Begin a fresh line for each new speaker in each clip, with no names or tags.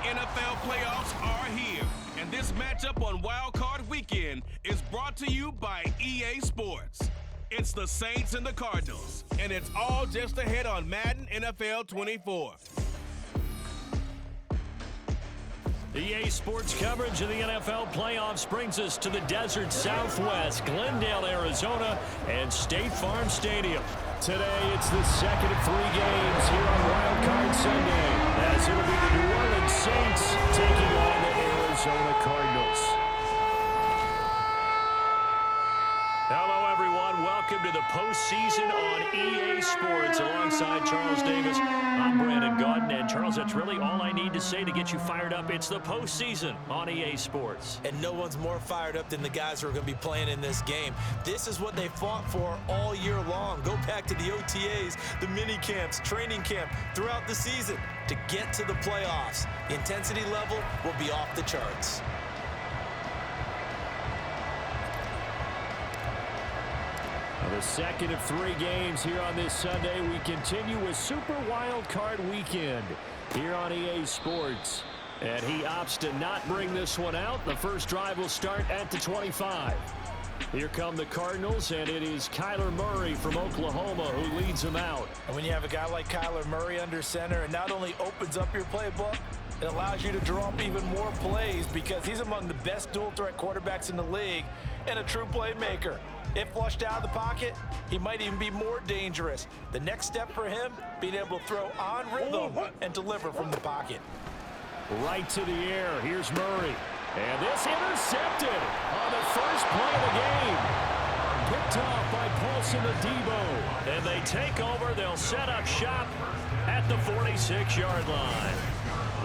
NFL playoffs are here, and this matchup on Wild Card Weekend is brought to you by EA Sports. It's the Saints and the Cardinals, and it's all just ahead on Madden NFL 24.
EA Sports coverage of the NFL playoffs brings us to the desert Southwest, Glendale, Arizona, and State Farm Stadium. Today, it's the second of 3 games here on Wild Card Sunday, as it'll be the New Orleans Saints taking on the Arizona Cardinals. Hello, everyone. Welcome to the postseason on EA Sports. Alongside Charles Davis, I'm Brandon Gaudin. And Charles, that's really all I need to say to get you fired up. It's the postseason on EA Sports.
And no one's more fired up than the guys who are going to be playing in this game. This is what they fought for all year long. Go back to the OTAs, the mini camps, training camp, throughout the season to get to the playoffs. The intensity level will be off the charts.
The second of 3 games here on this Sunday. We continue with Super Wild Card Weekend here on EA Sports. And he opts to not bring this one out. The first drive will start at the 25. Here come the Cardinals, and it is Kyler Murray from Oklahoma who leads them out.
And when you have a guy like Kyler Murray under center, it not only opens up your playbook, it allows you to draw up even more plays because he's among the best dual-threat quarterbacks in the league and a true playmaker. If flushed out of the pocket, he might even be more dangerous. The next step for him, being able to throw on rhythm and deliver from the pocket.
Right to the air. Here's Murray. And this intercepted on the first play of the game. Picked off by Paulson Adebo. And they take over. They'll set up shop at the 46-yard line.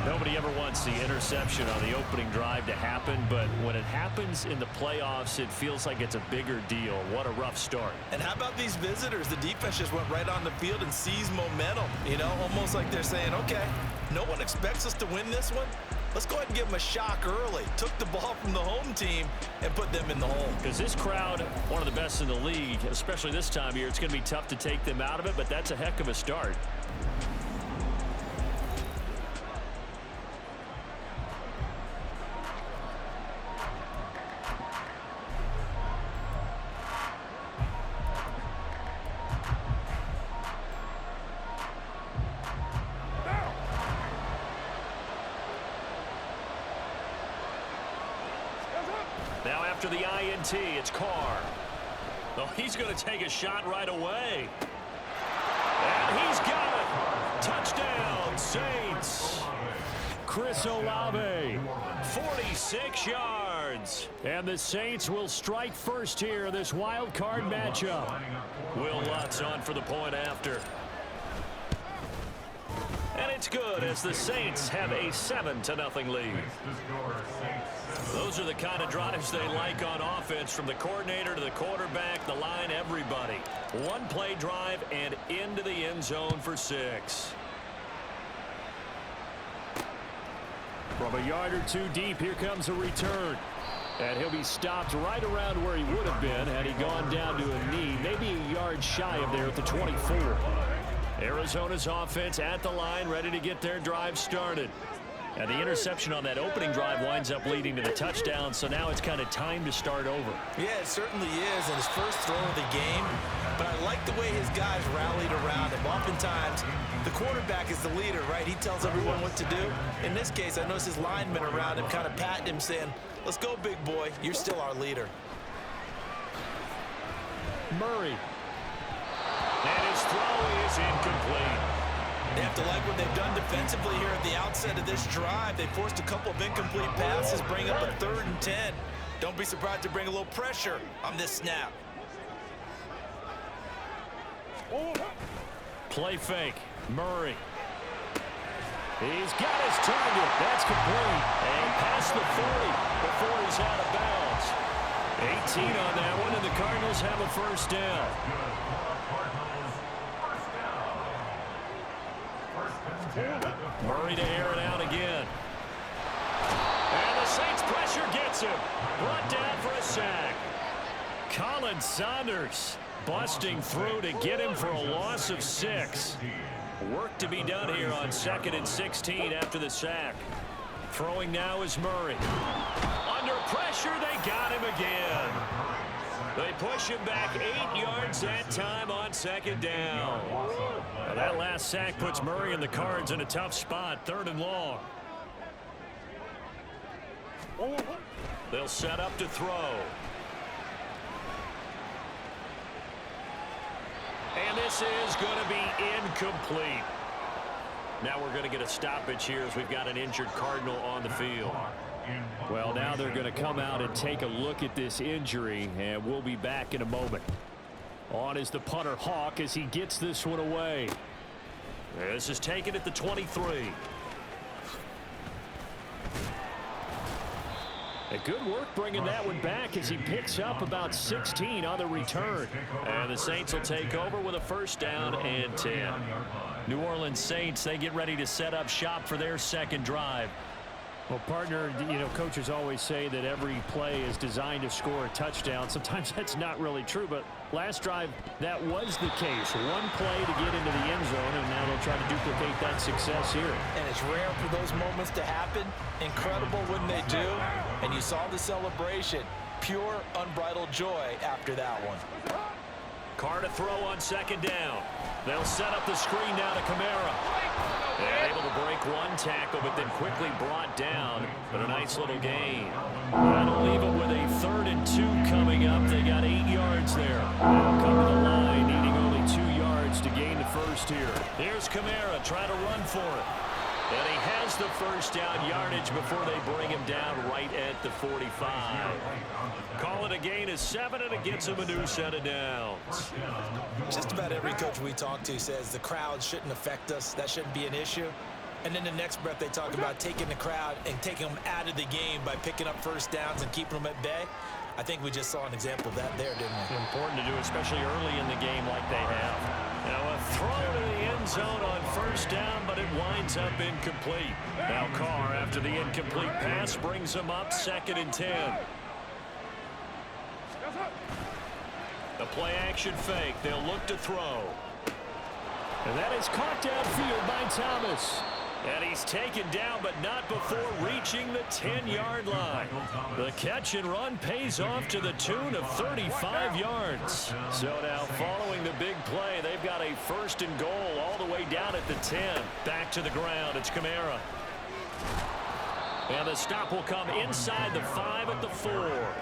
Nobody ever wants the interception on the opening drive to happen, but when it happens in the playoffs, it feels like it's a bigger deal. What a rough start.
And how about these visitors? The defense just went right on the field and seized momentum. You know, almost like they're saying, okay, no one expects us to win this one. Let's go ahead and give them a shock early. Took the ball from the home team and put them in the hole.
Because this crowd, one of the best in the league, especially this time of year, it's going to be tough to take them out of it, but that's a heck of a start. Now after the INT, it's Carr. Oh, he's going to take a shot right away. And he's got it. Touchdown, Saints. Chris Olave, 46 yards. And the Saints will strike first here in this wild card matchup. Will Lutz on for the point after. And it's good as the Saints have a 7-0 lead. Those are the kind of drives they like on offense, from the coordinator to the quarterback, the line, everybody. One-play drive and into the end zone for 6. From a yard or 2 deep, here comes a return. And he'll be stopped right around where he would have been had he gone down to a knee, maybe a yard shy of there at the 24. Arizona's offense at the line, ready to get their drive started. And the interception on that opening drive winds up leading to the touchdown, so now it's kind of time to start over.
Yeah, it certainly is, and his first throw of the game. But I like the way his guys rallied around him. Oftentimes, the quarterback is the leader, right? He tells everyone what to do. In this case, I noticed his linemen around him kind of patting him, saying, let's go, big boy. You're still our leader.
Murray. And his throw is incomplete.
They have to like what they've done defensively here at the outset of this drive. They forced a couple of incomplete passes, bring up a 3rd and 10. Don't be surprised to bring a little pressure on this snap.
Play fake. Murray. He's got his target. That's complete. And past the 40 before he's out of bounds. 18 on that one, and the Cardinals have a first down. Murray to air it out again. And the Saints pressure gets him. Brought down for a sack. Colin Saunders busting through to get him for a loss of 6. Work to be done here on 2nd and 16 after the sack. Throwing now is Murray. Under pressure, they got him again. They push him back 8 yards that time on second down. Now that last sack puts Murray and the Cards in a tough spot, 3rd and long. They'll set up to throw. And this is going to be incomplete. Now we're going to get a stoppage here as we've got an injured Cardinal on the field.
Well, now they're going to come out and take a look at this injury, and we'll be back in a moment. On is the punter, Hawk, as he gets this one away.
This is taken at the 23.
A good work bringing that one back as he picks up about 16 on the return.
And the Saints will take over with a 1st down and 10.
New Orleans Saints, they get ready to set up shop for their second drive. Well, partner, you know, coaches always say that every play is designed to score a touchdown. Sometimes that's not really true, but last drive, that was the case. One play to get into the end zone, and now they'll try to duplicate that success here.
And it's rare for those moments to happen. Incredible when they do. And you saw the celebration. Pure, unbridled joy after that one.
Carr to throw on second down. They'll set up the screen now to Kamara. And able to break one tackle, but then quickly brought down. But a nice little gain. That'll leave it with a 3rd and 2 coming up. They got 8 yards there.
They'll come to the line, needing only 2 yards to gain the first here.
Here's Kamara trying to run for it. And he has the 1st down yardage before they bring him down right at the 45. Call it a gain of 7, and it gets him a new set of downs.
Just about every coach we talk to says the crowd shouldn't affect us. That shouldn't be an issue. And then the next breath they talk about taking the crowd and taking them out of the game by picking up 1st downs and keeping them at bay. I think we just saw an example of that there, didn't we?
Important to do, especially early in the game like they have. Now a throw to the end zone on 1st down, but it winds up incomplete. Now Carr, after the incomplete pass, brings him up 2nd and 10. The play action fake. They'll look to throw.
And that is caught downfield by Thomas.
And he's taken down, but not before reaching the 10-yard line. The catch and run pays off to the tune of 35 yards. So now, following the big play, they've got a 1st and goal all the way down at the 10. Back to the ground, it's Kamara. And the stop will come inside the 5 at the 4.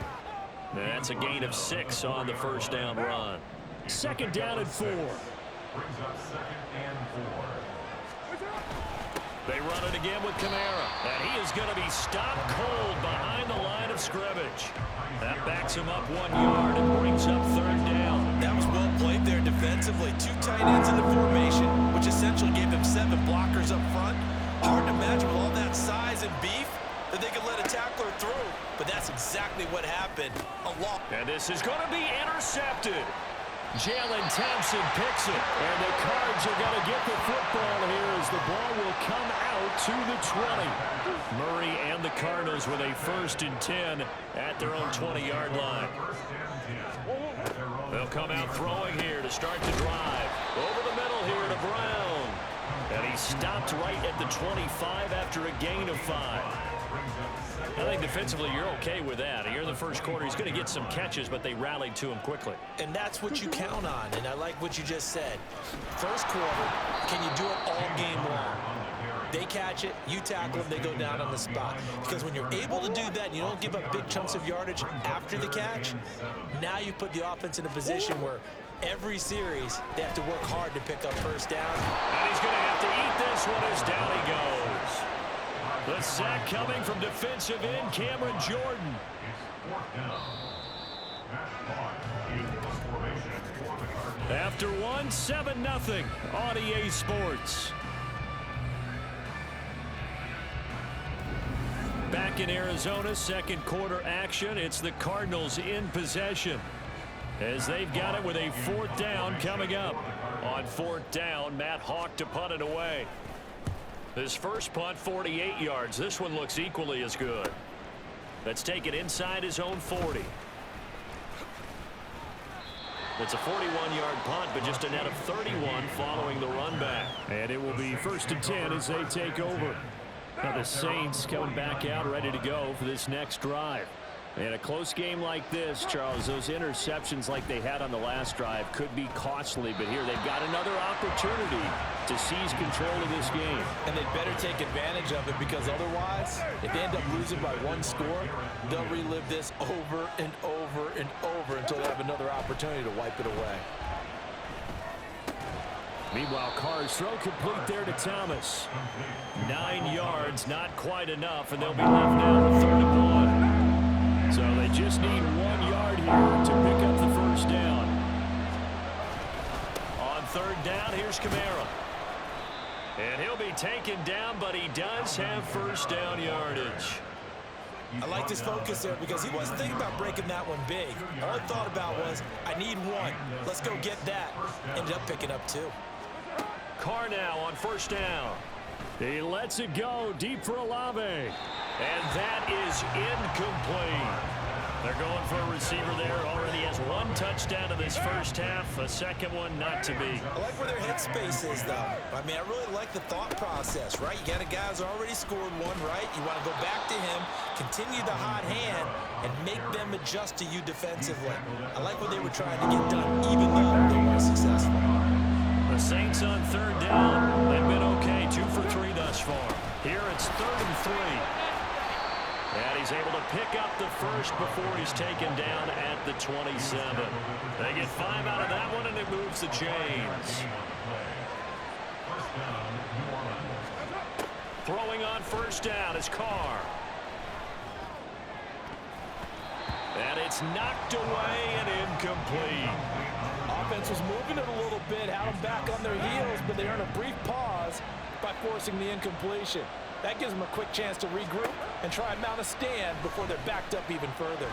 That's a gain of 6 on the 1st down run.
2nd down and 4.
They run it again with Kamara. And he is going to be stopped cold behind the line of scrimmage. That backs him up 1 yard and brings up 3rd down.
That was well played there defensively. 2 tight ends in the formation, which essentially gave him 7 blockers up front. Hard to imagine with all that size and beef that they could let a tackler through. But that's exactly what happened. A lot.
And this is going to be intercepted.
Jalen Thompson picks it. And the Cards are going to get the football here as the ball will come out to the 20.
Murray and the Cardinals with a 1st and 10 at their own 20-yard line. They'll come out throwing here to start the drive. Over the middle here to Brown. And he stopped right at the 25 after a gain of 5. I think defensively you're okay with that. Here in the first quarter, he's going to get some catches, but they rallied to him quickly.
And that's what you count on, and I like what you just said. First quarter, can you do it all game long? They catch it, you tackle them, they go down on the spot. Because when you're able to do that and you don't give up big chunks of yardage after the catch, now you put the offense in a position where every series they have to work hard to pick up 1st down.
And he's going to have to eat this one as down he goes. The sack coming from defensive end Cameron Jordan. After one, 7-0 on EA Sports. Back in Arizona, second quarter action. It's the Cardinals in possession as they've got it with a 4th down coming up. On 4th down, Matt Hawk to punt it away. His first punt, 48 yards. This one looks equally as good. That's taken inside his own 40. It's a 41-yard punt, but just a net of 31 following the run back.
And it will be 1st and 10 as they take over. Now the Saints coming back out ready to go for this next drive. In a close game like this, Charles, those interceptions like they had on the last drive could be costly, but here they've got another opportunity to seize control of this game.
And they better take advantage of it, because otherwise, if they end up losing by one score, they'll relive this over and over and over until they have another opportunity to wipe it away.
Meanwhile, Carr's throw complete there to Thomas. 9 yards, not quite enough, and they'll be left down with 3rd and 1. So they just need 1 yard here to pick up the first down. On 3rd down, here's Kamara. And he'll be taken down, but he does have first down yardage.
I like his focus there, because he wasn't thinking about breaking that one big. All he thought about was, I need 1. Let's go get that. Ended up picking up 2.
Carr now on 1st down. He lets it go deep for Olave. And that is incomplete. They're going for a receiver there. Already has 1 touchdown in this first half. A second one not to be.
I like where their headspace is, though. I mean, I really like the thought process, right? You got a guy who's already scored 1, right? You want to go back to him, continue the hot hand, and make them adjust to you defensively. I like what they were trying to get done, even though they weren't successful.
The Saints on 3rd down. They've been okay, 2 for 3 thus far. Here it's 3rd and 3. And he's able to pick up the first before he's taken down at the 27. They get 5 out of that one, and it moves the chains. Throwing on 1st down is Carr. And it's knocked away and incomplete.
Offense was moving it a little bit, had them back on their heels, but they earn a brief pause by forcing the incompletion. That gives them a quick chance to regroup and try and mount a stand before they're backed up even further.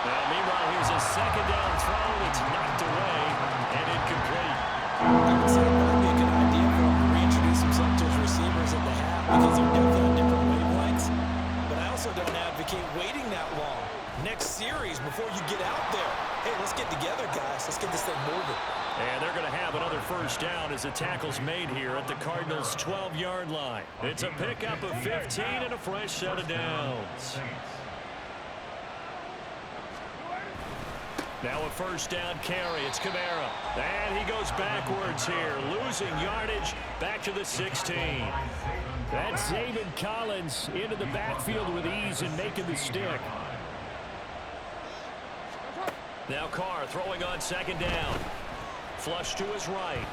Meanwhile, here's a 2nd down throw that's knocked away and incomplete.
I would say it might be a good idea for him to reintroduce himself to his receivers at the half, because they're definitely on different wavelengths. But I also don't advocate waiting that long. Next series, before you get out there, hey, let's get together, guys. Let's get this thing moving.
And they're going to have another first down as the tackle's made here at the Cardinals' 12-yard line. It's a pickup of 15 and a fresh set of downs. Now a first down carry. It's Kamara. And he goes backwards here, losing yardage back to the 16. That's Zaven Collins into the backfield with ease and making the stick. Now Carr throwing on 2nd down. Flush to his right.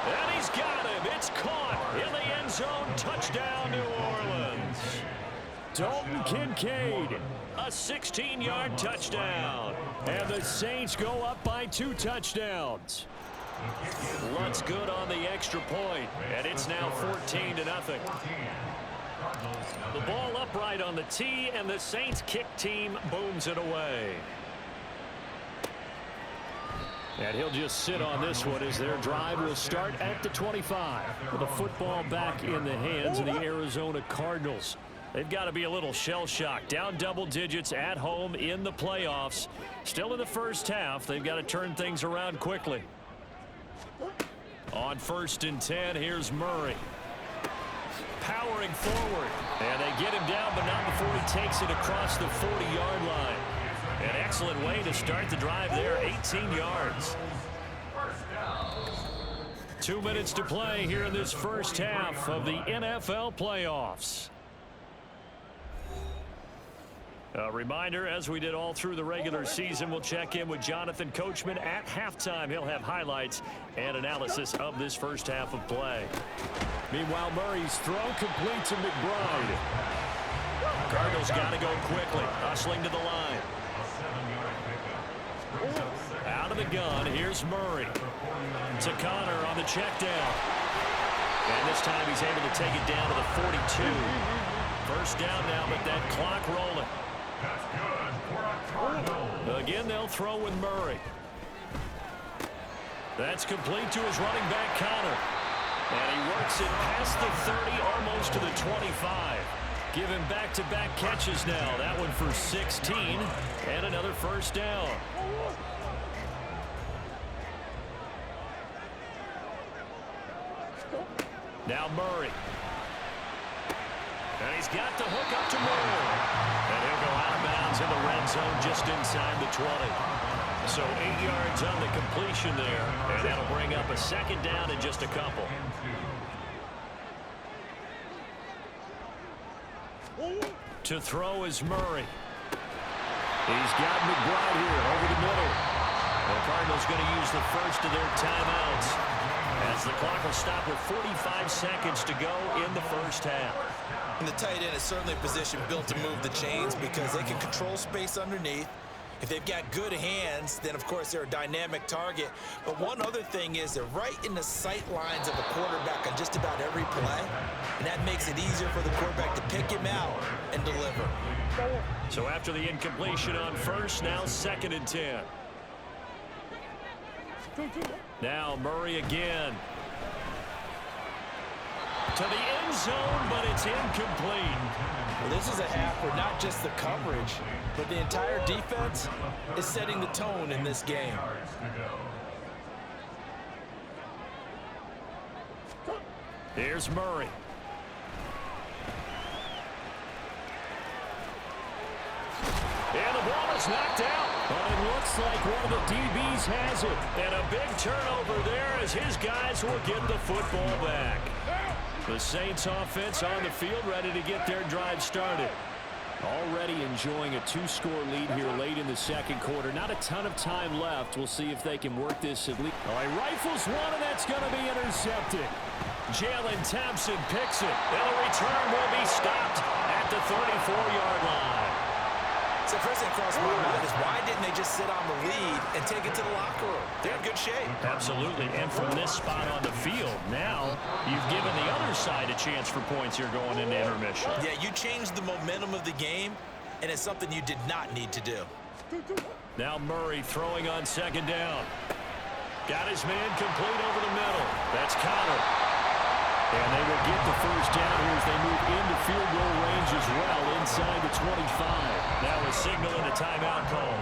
And he's got him. It's caught in the end zone. Touchdown, New Orleans. Dalton Kincaid, a 16-yard touchdown. And the Saints go up by 2 touchdowns. Luntz good on the extra point, and it's now 14-0. The ball upright on the tee, and the Saints kick team booms it away. And he'll just sit on this one as their drive will start at the 25. With the football back in the hands of the Arizona Cardinals. They've got to be a little shell-shocked. Down double digits at home in the playoffs. Still in the first half. They've got to turn things around quickly. On 1st and 10, here's Murray. Powering forward. And they get him down, but not before he takes it across the 40-yard line. An excellent way to start the drive there, 18 yards. 2 minutes to play here in this first half of the NFL playoffs. A reminder, as we did all through the regular season, we'll check in with Jonathan Coachman at halftime. He'll have highlights and analysis of this first half of play. Meanwhile, Murray's throw complete to McBride. Cardinals got to go quickly, hustling to the line. Out of the gun, here's Murray. To Connor on the check down. And this time he's able to take it down to the 42. First down now, but that clock rolling. Again, they'll throw with Murray. That's complete to his running back, Connor. And he works it past the 30, almost to the 25. Giving back-to-back catches now. That one for 16, and another first down.
Now Murray. And he's got the hook up to Moore. And he'll go out of bounds in the red zone just inside the 20. So 8 yards on the completion there. And that'll bring up a second down in just a couple. To throw is Murray. He's got McBride here over the middle. The Cardinals going to use the first of their timeouts as the clock will stop with 45 seconds to go in the first half.
And the tight end is certainly a position built to move the chains because they can control space underneath. If they've got good hands, then of course they're a dynamic target. But one other thing is they're right in the sight lines of a quarterback on just about every play. And that makes it easier for the quarterback to pick him out and deliver.
So after the incompletion on first, now 2nd and 10. Now Murray again. To the end zone, but it's incomplete.
Well, this is a half where not just the coverage, but the entire defense is setting the tone in this game.
Here's Murray. And the ball is knocked out.
But it looks like one of the DBs has it.
And a big turnover there as his guys will get the football back. The Saints offense on the field ready to get their drive started.
Already enjoying a 2-score lead here late in the second quarter. Not a ton of time left. We'll see if they can work this at least. Oh, he rifles one, and that's going to be intercepted.
Jalen Thompson picks it. And the return will be stopped at the 34-yard line.
So first thing across my mind is why didn't they just sit on the lead and take it to the locker room? They're in good shape.
Absolutely. And from this spot on the field, now you've given the other side a chance for points here going into intermission.
Yeah, you changed the momentum of the game, and it's something you did not need to do.
Now Murray throwing on 2nd down. Got his man complete over the middle. That's Connor.
And they will get the first down here as they move into field goal range as well, inside the 25.
Now a signal and a timeout call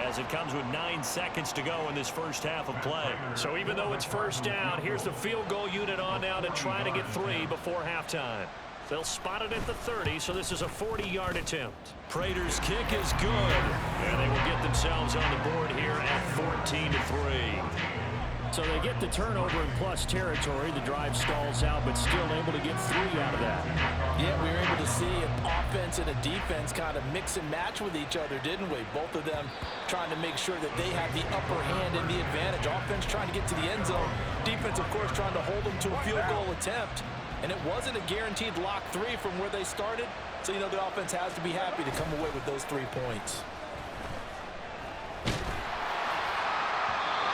as it comes with 9 seconds to go in this first half of play. So even though it's first down, here's the field goal unit on now to try to get 3 before halftime. They'll spot it at the 30, so this is a 40-yard attempt. Prater's kick is good, and they will get themselves on the board here at 14-3.
So they get the turnover in plus territory. The drive stalls out, but still able to get 3 out of that.
Yeah, we were able to see an offense and a defense kind of mix and match with each other, didn't we? Both of them trying to make sure that they have the upper hand and the advantage. Offense trying to get to the end zone. Defense, of course, trying to hold them to a field goal attempt. And it wasn't a guaranteed lock 3 from where they started. So, you know, the offense has to be happy to come away with those 3 points.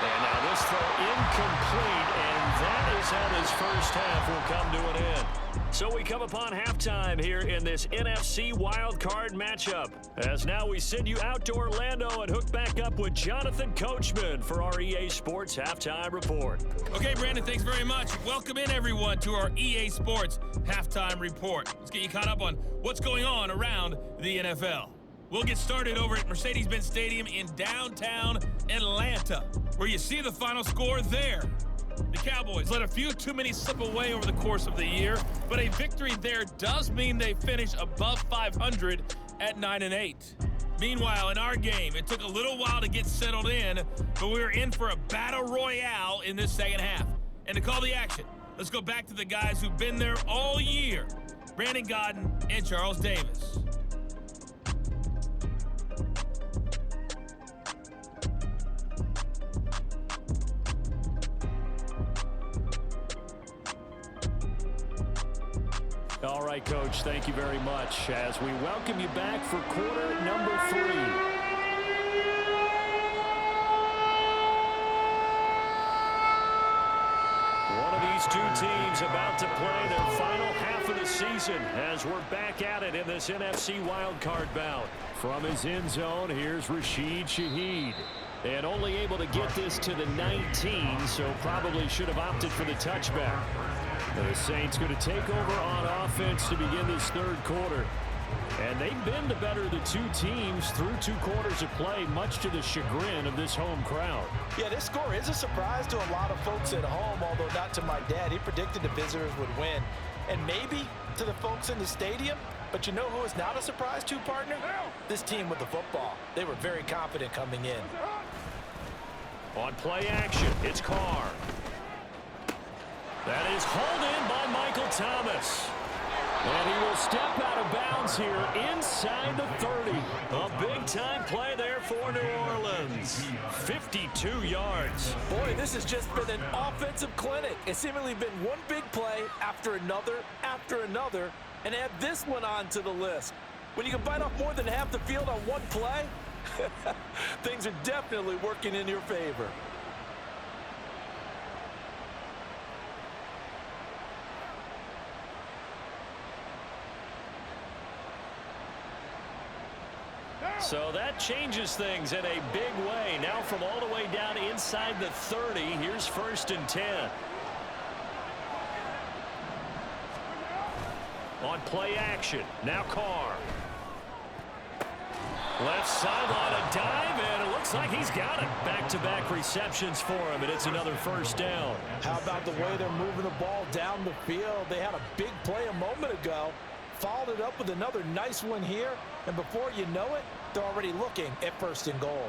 And now this throw incomplete, and that is how this first half will come to an end. So we come upon halftime here in this NFC wildcard matchup. As now we send you out to Orlando and hook back up with Jonathan Coachman for our EA Sports Halftime Report.
Okay, Brandon, thanks very much. Welcome in, everyone, to our EA Sports Halftime Report. Let's get you caught up on what's going on around the NFL. We'll get started over at Mercedes-Benz Stadium in downtown Atlanta, where you see the final score there. The Cowboys let a few too many slip away over the course of the year, but a victory there does mean they finish above 500 at 9-8. Meanwhile, in our game, it took a little while to get settled in, but we were in for a battle royale in this second half. And to call the action, let's go back to the guys who've been there all year, Brandon Godden and Charles Davis.
All right, Coach, thank you very much as we welcome you back for quarter number 3.
One of these two teams about to play their final half of the season as we're back at it in this NFC wildcard bout.
From his end zone, here's Rashid Shaheed. And only able to get this to the 19, so probably should have opted for the touchback. The Saints going to take over on offense to begin this third quarter. And they've been the better of the two teams through 2 quarters of play, much to the chagrin of this home crowd.
Yeah, this score is a surprise to a lot of folks at home, although not to my dad. He predicted the visitors would win. And maybe to the folks in the stadium. But you know who is not a surprise to, partner? This team with the football. They were very confident coming in.
On play action, it's Carr. That is hauled in by Michael Thomas. And he will step out of bounds here inside the 30. A big-time play there for New Orleans. 52 yards.
Boy, this has just been an offensive clinic. It's seemingly been one big play after another, and add this one onto the list. When you can bite off more than half the field on one play, things are definitely working in your favor.
So that changes things in a big way. Now from all the way down inside the 30, here's 1st and 10. On play action, now Carr. Left sideline, a dive, and it looks like he's got it. Back-to-back receptions for him, and it's another 1st down.
How about the way they're moving the ball down the field? They had a big play a moment ago, followed it up with another nice one here, and before you know it, they're already looking at 1st and goal.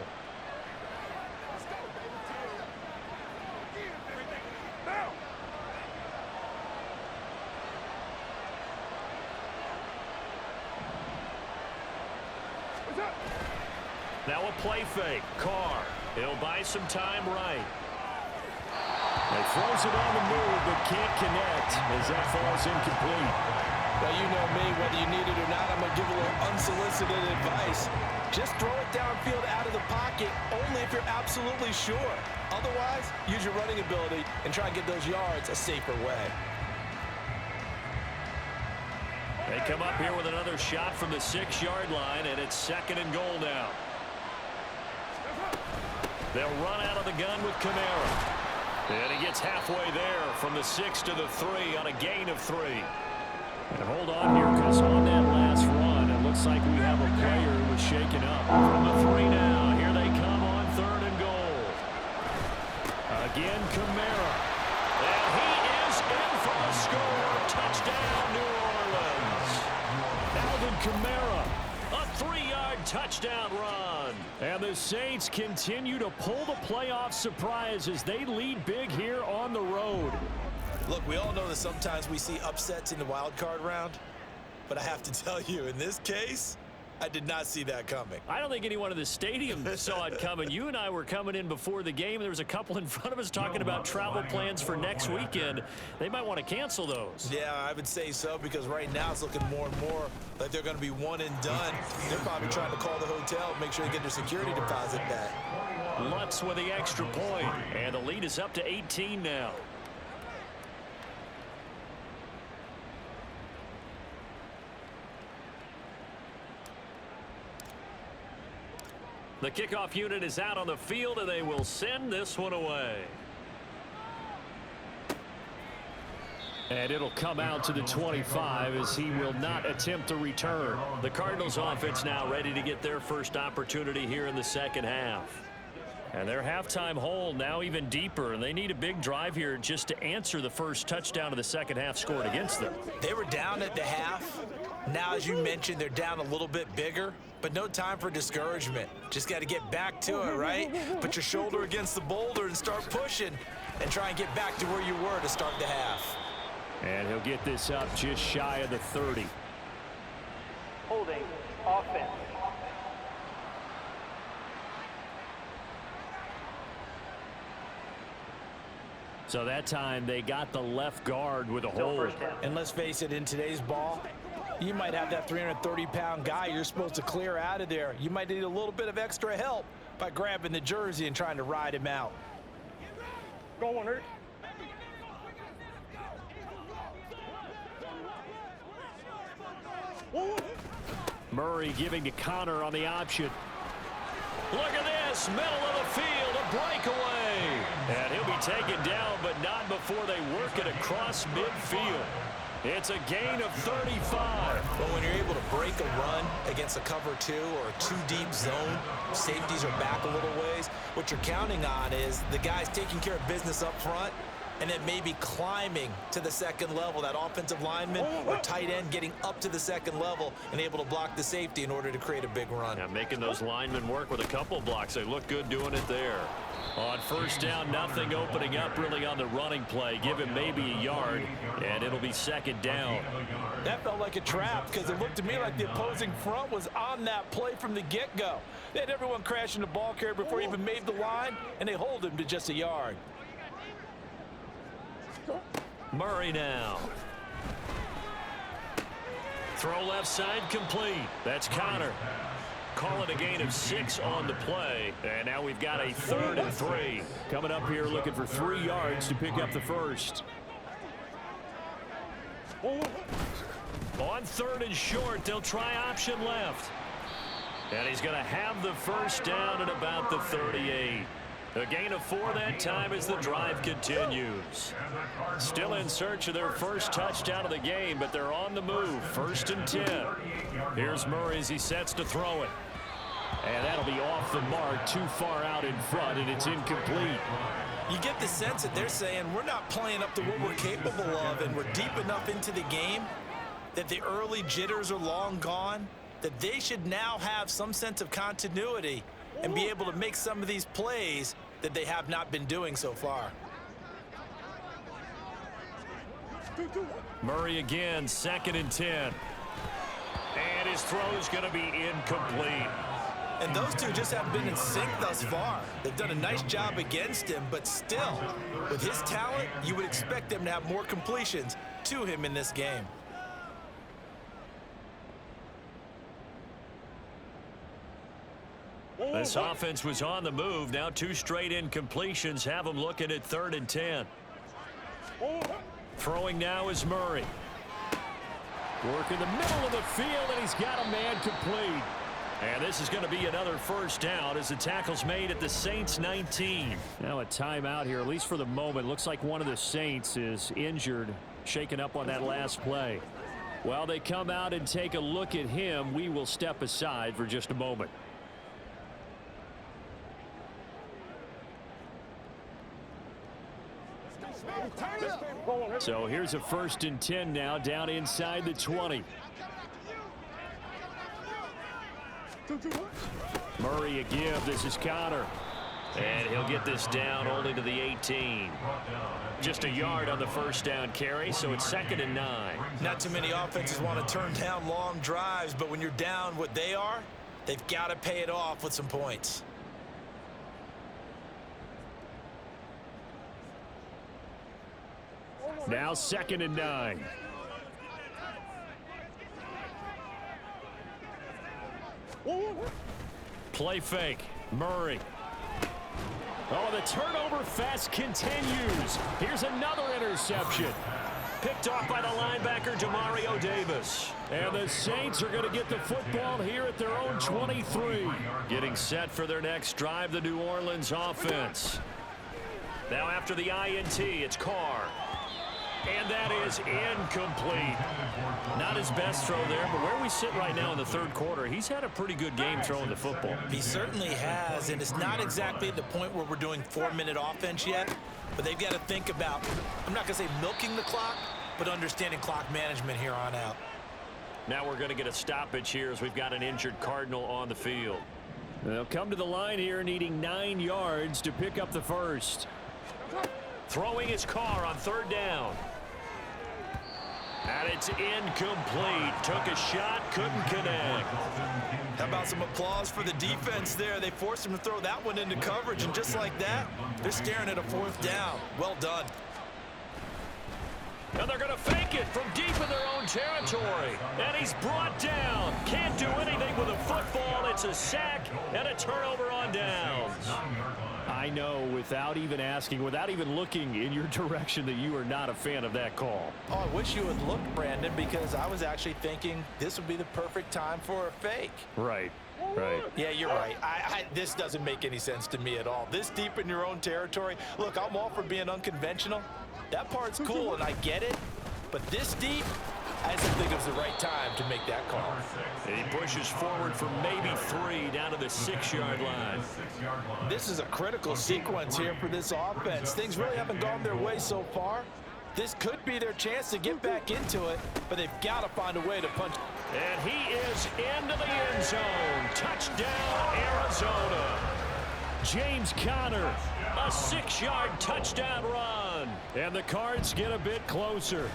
Now a play fake. Carr. He'll buy some time right. He throws it on the move, but can't connect as that falls incomplete.
Well, you know me, whether you need it or not, I'm going to give a little unsolicited advice. Just throw it downfield out of the pocket, only if you're absolutely sure. Otherwise, use your running ability and try and get those yards a safer way.
They come up here with another shot from the 6-yard line, and it's 2nd and goal now. They'll run out of the gun with Kamara. And he gets halfway there from the 6 to the 3 on a gain of 3. And hold on here, because on that last run, it looks like we have a player who was shaken up. From the 3 now, here they come on 3rd and goal. Again, Kamara. And he is in for a score. Touchdown, New Orleans. Alvin Kamara, a 3-yard touchdown run. And the Saints continue to pull the playoff surprise as they lead big here on the road.
Look, we all know that sometimes we see upsets in the wild card round, but I have to tell you, in this case, I did not see that coming.
I don't think anyone in the stadium saw it coming. You and I were coming in before the game, and there was a couple in front of us talking about travel plans for next weekend. They might want to cancel those.
Yeah, I would say so, because right now it's looking more and more like they're going to be one and done. They're probably trying to call the hotel and make sure they get their security deposit back.
Lutz with the extra point, and the lead is up to 18 now. The kickoff unit is out on the field, and they will send this one away. And it'll come out to the 25 as he will not attempt to return. The Cardinals offense now ready to get their first opportunity here in the 2nd half. And their halftime hole now even deeper, and they need a big drive here just to answer the first touchdown of the 2nd half scored against them.
They were down at the half. Now, as you mentioned, they're down a little bit bigger, but no time for discouragement. Just got to get back to it, right? Put your shoulder against the boulder and start pushing and try and get back to where you were to start the half.
And he'll get this up just shy of the 30.
Holding offense.
So that time they got the left guard with a hold.
And let's face it, in today's ball, you might have that 330-pound guy you're supposed to clear out of there. You might need a little bit of extra help by grabbing the jersey and trying to ride him out.
Go on, Hurt.
Murray giving to Connor on the option. Look at this, middle of the field, a breakaway. And he'll be taken down, but not before they work it across midfield.
It's a gain of 35.
But when you're able to break a run against a cover 2 or a 2-deep zone, safeties are back a little ways. What you're counting on is the guys taking care of business up front and then maybe climbing to the second level, that offensive lineman or tight end getting up to the second level and able to block the safety in order to create a big run.
Now making those linemen work with a couple blocks. They look good doing it there. On first down, nothing opening up really on the running play. Give him maybe a yard, and it'll be second down.
That felt like a trap because it looked to me like the opposing front was on that play from the get-go. They had everyone crashing the ball carrier before he even made the line, and they hold him to just a yard.
Murray now. Throw left side complete. That's Connor. Call it a gain of 6 on the play. And now we've got a 3rd and 3.
Coming up here looking for 3 yards to pick up the first.
On 3rd and short, they'll try option left. And he's going to have the first down at about the 38. A gain of 4 that time as the drive continues. Still in search of their first touchdown of the game, but they're on the move. 1st and 10. Here's Murray as he sets to throw it. And that'll be off the mark, too far out in front, and it's incomplete.
You get the sense that they're saying we're not playing up to what we're capable of, and we're deep enough into the game that the early jitters are long gone, that they should now have some sense of continuity and be able to make some of these plays that they have not been doing so far.
Murray again, 2nd and 10. And his throw's going to be incomplete.
And those two just haven't been in sync thus far. They've done a nice job against him, but still, with his talent, you would expect them to have more completions to him in this game.
This offense was on the move. Now 2 straight incompletions have them looking at 3rd and 10. Throwing now is Murray.
Work in the middle of the field, and he's got a man complete.
And this is going to be another first down as the tackle's made at the Saints 19.
Now a timeout here, at least for the moment. Looks like one of the Saints is injured, shaken up on that last play. While they come out and take a look at him, we will step aside for just a moment. So here's a 1st and 10 now, down inside the 20. Murray a give. This is Connor.
And he'll get this down only to the 18. Just a yard on the first down carry, so it's 2nd and 9.
Not too many offenses want to turn down long drives, but when you're down what they are, they've got to pay it off with some points.
Now 2nd and 9.
Play fake. Murray.
Oh, the turnover fest continues. Here's another interception.
Picked off by the linebacker, Demario Davis.
And the Saints are going to get the football here at their own 23.
Getting set for their next drive, the New Orleans offense. Now after the INT, it's Carr. And that is incomplete. Not his best throw there, but where we sit right now in the 3rd quarter, he's had a pretty good game throwing the football.
He certainly has, and it's not exactly at the point where we're doing 4-minute offense yet, but they've got to think about, I'm not going to say milking the clock, but understanding clock management here on out.
Now we're going to get a stoppage here as we've got an injured Cardinal on the field.
They'll come to the line here needing 9 yards to pick up the first.
Throwing his Carr on 3rd down. And it's incomplete. Took a shot, couldn't connect.
How about some applause for the defense there? They forced him to throw that one into coverage, and just like that, they're staring at a 4th down. Well done.
And they're going to fake it from deep in their own territory. And he's brought down. Can't do anything with a football. It's a sack and a turnover on downs.
I know, without even asking, without even looking in your direction, that you are not a fan of that call.
Oh, I wish you had looked, Brandon, because I was actually thinking this would be the perfect time for a fake.
Right.
Yeah, you're right. This doesn't make any sense to me at all. This deep in your own territory. Look, I'm all for being unconventional. That part's cool, and I get it. But this deep, I just think it was the right time to make that call.
He pushes forward for maybe 3 down to the 6-yard line.
This is a critical sequence here for this offense. Things really haven't gone their way so far. This could be their chance to get back into it, but they've got to find a way to punch.
And he is into the end zone. Touchdown, Arizona.
James Conner, a 6-yard touchdown run. And the Cards get a bit closer.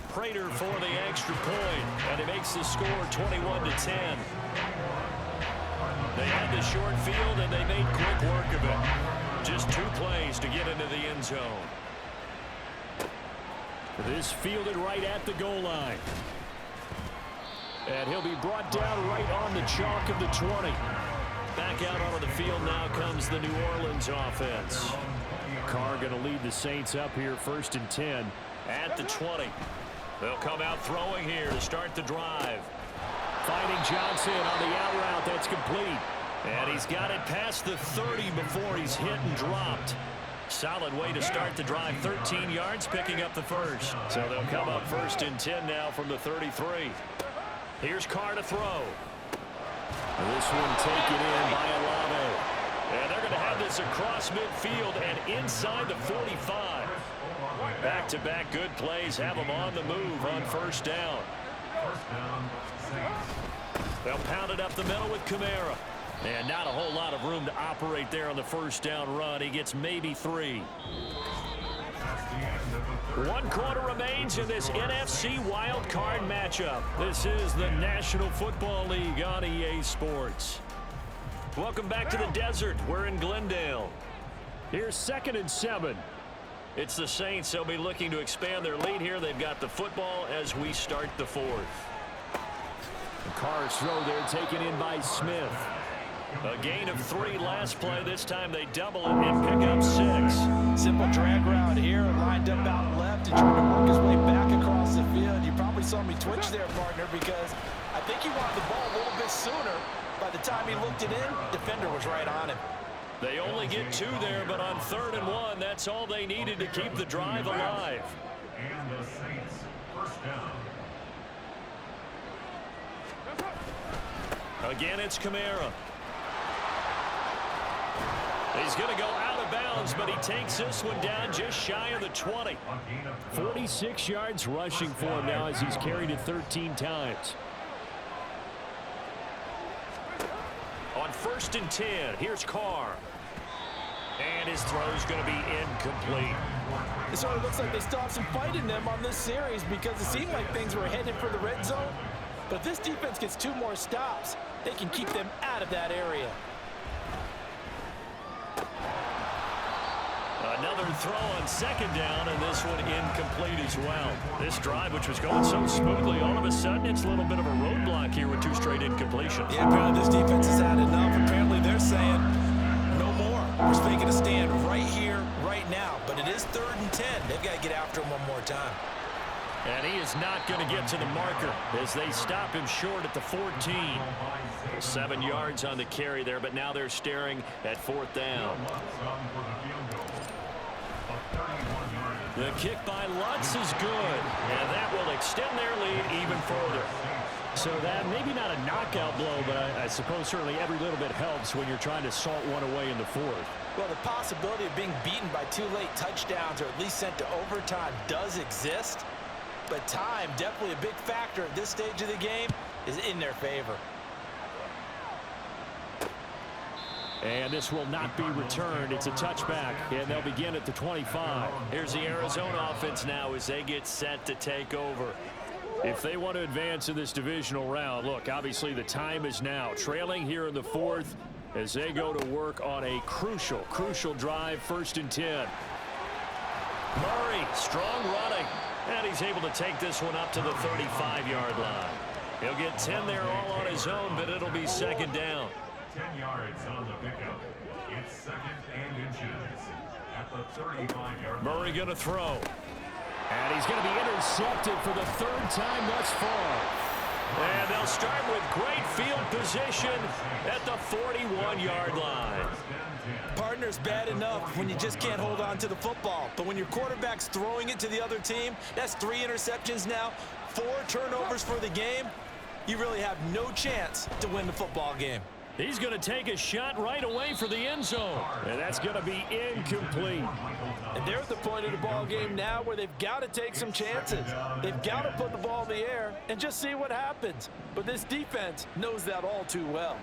Prater for the extra point, and he makes the score 21-10. They had the short field, and they made quick work of it. Just 2 plays to get into the end zone.
This fielded right at the goal line. And he'll be brought down right on the chalk of the 20.
Back out onto the field now comes the New Orleans offense.
Carr going to lead the Saints up here, 1st and 10.
At the 20. They'll come out throwing here to start the drive.
Finding Johnson on the out route. That's complete.
And he's got it past the 30 before he's hit and dropped. Solid way to start the drive. 13 yards, picking up the first. So they'll come up 1st and 10 now from the 33. Here's Carr to throw.
This one taken in by Olave.
And they're going to have this across midfield and inside the 45. Back-to-back good plays have them on the move on 1st down. They'll pound it up the middle with Kamara. And not a whole lot of room to operate there on the 1st down run. He gets maybe 3. 1 quarter remains in this NFC wild card matchup. This is the National Football League on EA Sports. Welcome back to the desert. We're in Glendale.
Here's 2nd and 7.
It's the Saints. They'll be looking to expand their lead here. They've got the football as we start the 4th.
Carr's throw there taken in by Smith.
A gain of 3 last play. This time they double it and pick up 6.
Simple drag route here, lined up out left and trying to work his way back across the field. You probably saw me twitch there, partner, because I think he wanted the ball a little bit sooner. By the time he looked it in, defender was right on him.
They only get 2 there, but on 3rd and 1, that's all they needed to keep the drive alive.
And the Saints, 1st down.
Again, it's Kamara. He's going to go out of bounds, but he takes this one down just shy of the 20.
46 yards rushing for him now as he's carried it 13 times.
On 1st and 10, here's Carr. And his throw's going to be incomplete.
It sort of looks like they still have some fight in them on this series because it seemed like things were headed for the red zone. But if this defense gets 2 more stops, they can keep them out of that area.
Another throw on 2nd down, and this one incomplete as well. This drive, which was going so smoothly, all of a sudden it's a little bit of a roadblock here with 2 straight incompletions.
Yeah, apparently this defense has had enough. Apparently they're saying no more. We're making a stand right here, right now. But it is 3rd and 10. They've got to get after him one more time.
And he is not going to get to the marker as they stop him short at the 14. 7 yards on the carry there, but now they're staring at 4th down. The kick by Lutz is good, and that will extend their lead even further.
So that maybe not a knockout blow, but I suppose certainly every little bit helps when you're trying to salt one away in the 4th.
Well, the possibility of being beaten by 2 late touchdowns or at least sent to overtime does exist. But time, definitely a big factor at this stage of the game, is in their favor.
And this will not be returned. It's a touchback, and they'll begin at the 25.
Here's the Arizona offense now as they get set to take over.
If they want to advance in this divisional round, look, obviously the time is now. Trailing here in the 4th as they go to work on a crucial drive, 1st and 10.
Murray, strong running, and he's able to take this one up to the 35-yard line. He'll get 10 there all on his own, but it'll be 2nd down.
10 yards on the pickup. It's 2nd and inches at the 35-yard line.
Murray going to throw.
And he's going to be intercepted for the 3rd time thus far.
And they'll start with great field position at the 41-yard line.
Partner's bad enough when you just can't hold on to the football. But when your quarterback's throwing it to the other team, that's 3 interceptions now, 4 turnovers for the game. You really have no chance to win the football game.
He's going to take a shot right away for the end zone. And that's going to be incomplete.
And they're at the point of the ball game now where they've got to take some chances. They've got to put the ball in the air and just see what happens. But this defense knows that all too well.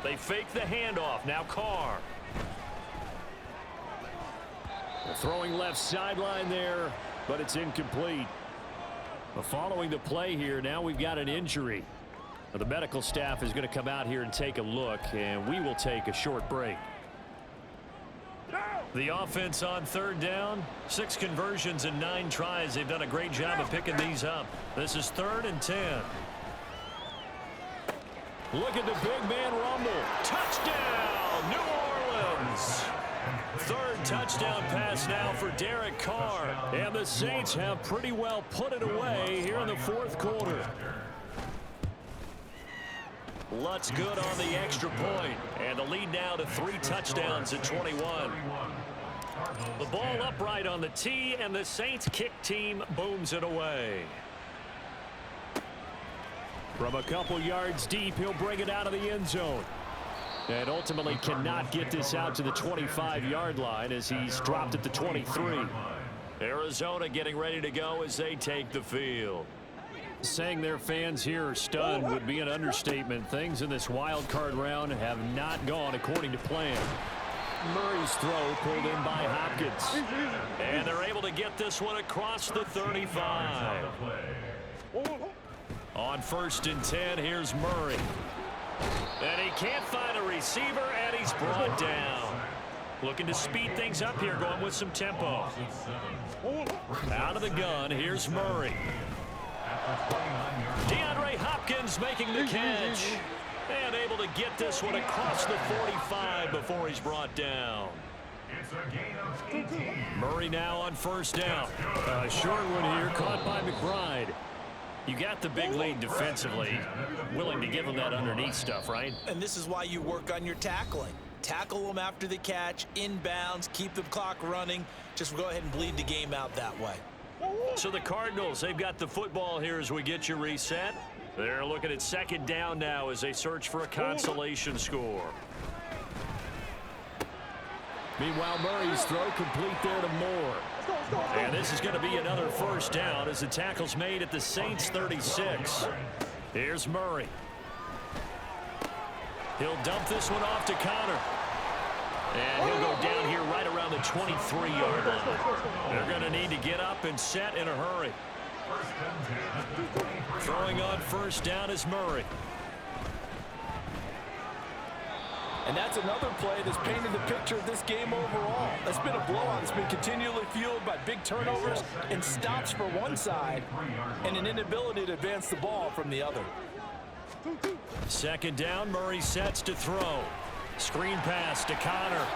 They fake the handoff. Now Carr.
Throwing left sideline there, but it's incomplete. Following the play here, now we've got an injury. The medical staff is going to come out here and take a look, and we will take a short break.
The offense on 3rd down, 6 conversions and 9 tries. They've done a great job of picking these up. This is 3rd and 10.
Look at the big man rumble.
Touchdown, New Orleans. 3rd touchdown pass now for Derek Carr.
And the Saints have pretty well put it away here in the 4th quarter.
Lutz good on the extra point. And the lead now to 3 touchdowns at 21. The ball upright on the tee, and the Saints kick team booms it away.
From a couple yards deep, he'll bring it out of the end zone. And ultimately cannot get this out to the 25-yard line as he's dropped at the 23.
Arizona getting ready to go as they take the field.
Saying their fans here are stunned would be an understatement. Things in this wild card round have not gone according to plan. Murray's throw pulled in by Hopkins.
And they're able to get this one across the 35. On 1st and 10, here's Murray. And he can't find a receiver, and he's brought down. Looking to speed things up here, going with some tempo. Out of the gun, here's Murray. DeAndre Hopkins making the catch. And able to get this one across the 45 before he's brought down. Murray now on 1st down.
A short one here, caught by McBride.
You got the big lead defensively. Willing to give him that underneath stuff, right?
And this is why you work on your tackling. Tackle them after the catch, inbounds, keep the clock running. Just go ahead and bleed the game out that way.
So the Cardinals, they've got the football here as we get you reset. They're looking at 2nd down now as they search for a consolation score.
Meanwhile, Murray's throw complete there to Moore.
And this is going to be another 1st down as the tackle's made at the Saints 36. Here's Murray. He'll dump this one off to Connor. And he'll go down here right around the 23-yard line. They're going to need to get up and set in a hurry. Throwing on 1st down is Murray.
And that's another play that's painted the picture of this game overall. That's been a blowout. It's been continually fueled by big turnovers and stops for one side and an inability to advance the ball from the other.
2nd down, Murray sets to throw. Screen pass to Connor.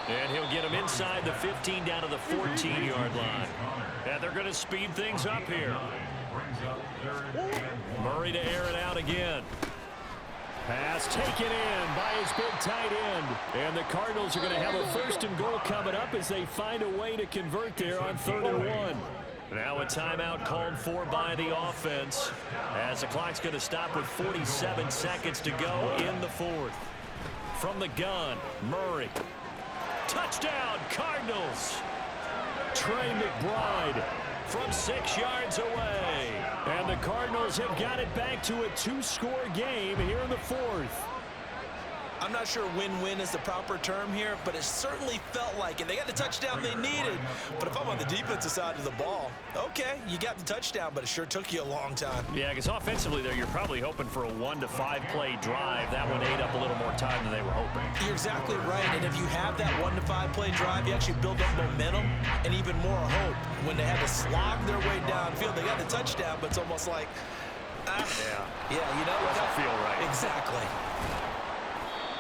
And he'll get him inside the 15 down to the 14-yard line. And they're going to speed things up here. Murray to air it out again.
Pass taken in by his big tight end. And the Cardinals are going to have a 1st and goal coming up as they find a way to convert there on 3rd and 1.
Now a timeout called for by the offense as the clock's going to stop with 47 seconds to go in the 4th. From the gun, Murray. Touchdown, Cardinals.
Trey McBride
from 6 yards away.
And the Cardinals have got it back to a 2-score game here in the 4th.
I'm not sure win-win is the proper term here, but it certainly felt like it. They got the touchdown they needed. But if I'm on the defensive side of the ball, okay, you got the touchdown, but it sure took you a long time.
Yeah, because offensively there, you're probably hoping for a 1 to 5 play drive. That one ate up a little more time than they were hoping.
You're exactly right, and if you have that 1 to 5 play drive, you actually build up momentum and even more hope. When they had to slog their way downfield, they got the touchdown, but it's almost like, yeah, you know what?
Doesn't feel right.
Exactly.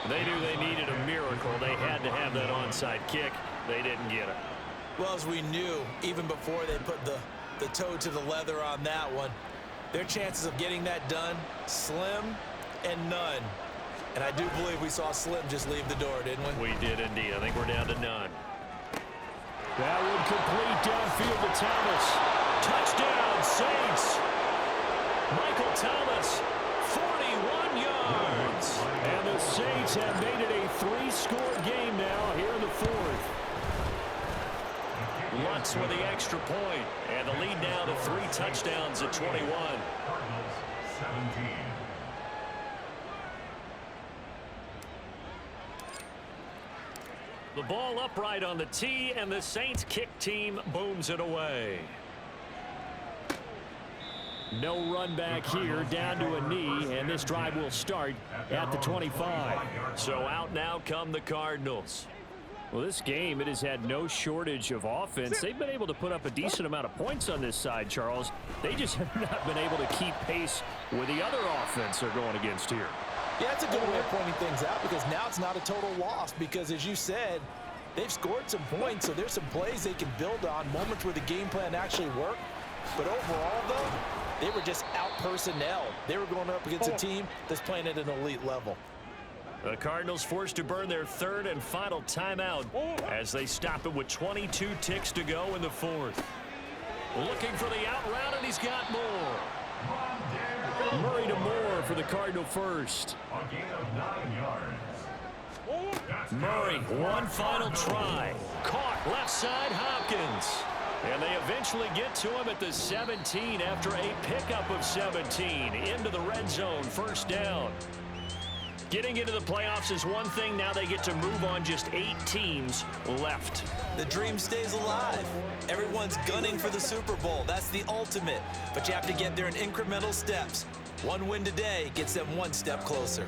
They knew they needed a miracle. They had to have that onside kick. They didn't get it.
Well, as we knew, even before they put the the toe to the leather on that one. Their chances of getting that done, slim and none. And I do believe we saw Slim just leave the door, didn't we?
We did indeed. I think we're down to none.
That would complete downfield to Thomas.
Touchdown, Saints. Michael Thomas, 41 yards.
And the Saints have made it a 3-score game now here in the fourth.
Lutz with the extra point, and the lead now to 3 touchdowns at 21.
Cardinals 17.
The ball upright on the tee, and the Saints kick team booms it away.
No run back here, down to a knee, and this drive will start at the 25.
So out now come the Cardinals.
Well, this game, it has had no shortage of offense. They've been able to put up a decent amount of points on this side, Charles. They just have not been able to keep pace with the other offense they're going against here.
Yeah, that's a good way of pointing things out, because now it's not a total loss, because as you said, they've scored some points, so there's some plays they can build on, moments where the game plan actually worked. But overall, though, they were just out-personnel. They were going up against a team that's playing at an elite level.
The Cardinals forced to burn their third and final timeout as they stop it with 22 ticks to go in the fourth. Looking for the out route, and he's got more.
Murray to Moore for the Cardinal first.
A gain of 9 yards. That's
Murray,
good.
one final try. Caught left side, Hopkins. And they eventually get to him at the 17 after a pickup of 17 into the red zone, first down. Getting into the playoffs is one thing. Now they get to move on. Just 8 teams left.
The dream stays alive. Everyone's gunning for the Super Bowl. That's the ultimate. But you have to get there in incremental steps. One win today gets them one step closer.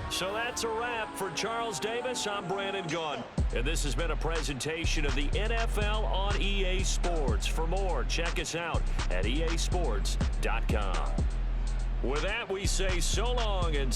So that's a wrap for Charles Davis. I'm Brandon Gunn. And this has been a presentation of the NFL on EA Sports. For more, check us out at easports.com. With that, we say so long and